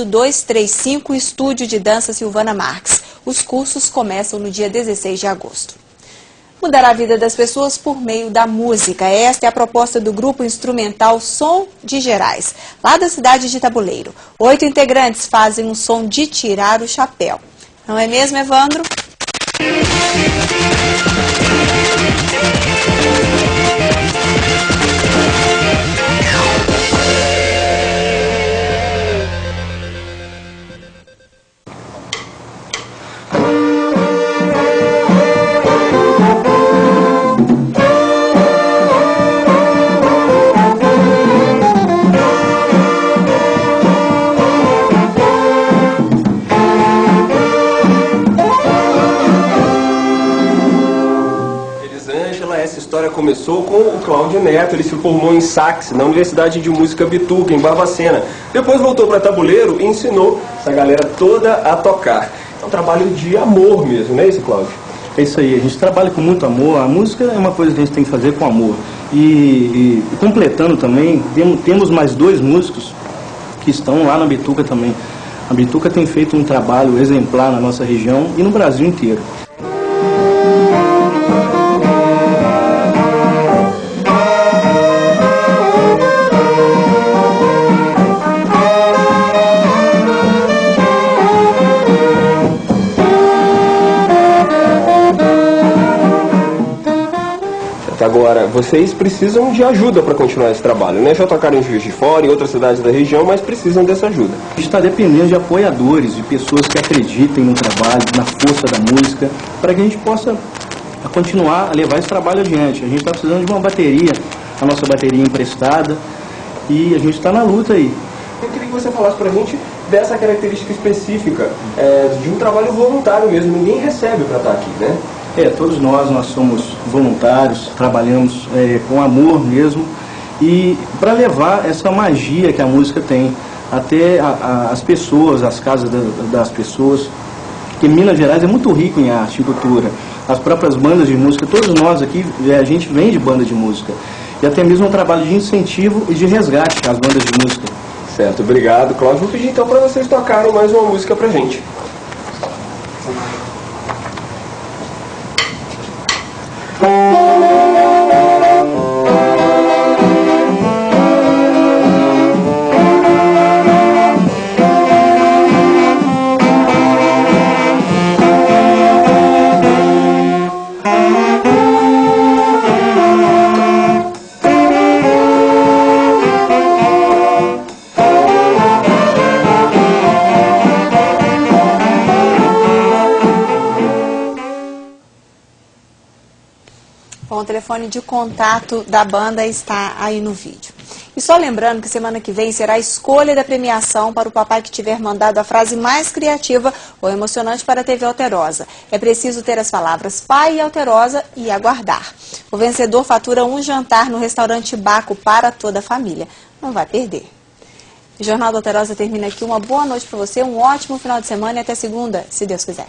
235 Estúdio de Dança Silvana Marques. Os cursos começam no dia 16 de agosto. Mudar a vida das pessoas por meio da música. Esta é a proposta do grupo instrumental Som de Gerais, lá da cidade de Tabuleiro. 8 integrantes fazem um som de tirar o chapéu. Não é mesmo, Evandro? Essa história começou com o Cláudio Neto. Ele se formou em sax na Universidade de Música Bituca, em Barbacena. Depois voltou para Tabuleiro e ensinou essa galera toda a tocar. É um trabalho de amor mesmo, não é isso, Cláudio? É isso aí, a gente trabalha com muito amor. A música é uma coisa que a gente tem que fazer com amor. E completando também, temos mais 2 músicos que estão lá na Bituca também. A Bituca tem feito um trabalho exemplar na nossa região e no Brasil inteiro. Agora, vocês precisam de ajuda para continuar esse trabalho, né? Já tocaram em Juiz de Fora, em outras cidades da região, mas precisam dessa ajuda. A gente está dependendo de apoiadores, de pessoas que acreditem no trabalho, na força da música, para que a gente possa continuar a levar esse trabalho adiante. A gente está precisando de uma bateria, a nossa bateria emprestada, e a gente está na luta aí. Eu queria que você falasse para a gente dessa característica específica, de um trabalho voluntário mesmo. Ninguém recebe para estar aqui, né? Todos nós somos voluntários, trabalhamos com amor mesmo, e para levar essa magia que a música tem até as pessoas, as casas das pessoas, porque Minas Gerais é muito rico em arte e cultura. As próprias bandas de música, todos nós aqui, a gente vem de banda de música, e até mesmo um trabalho de incentivo e de resgate às bandas de música. Certo, obrigado, Cláudio. Vou pedir então para vocês tocarem mais uma música pra gente. Bom, o telefone de contato da banda está aí no vídeo. E só lembrando que semana que vem será a escolha da premiação para o papai que tiver mandado a frase mais criativa ou emocionante para a TV Alterosa. É preciso ter as palavras pai e Alterosa e aguardar. O vencedor fatura um jantar no restaurante Baco para toda a família. Não vai perder. O Jornal da Alterosa termina aqui. Uma boa noite para você, um ótimo final de semana e até segunda, se Deus quiser.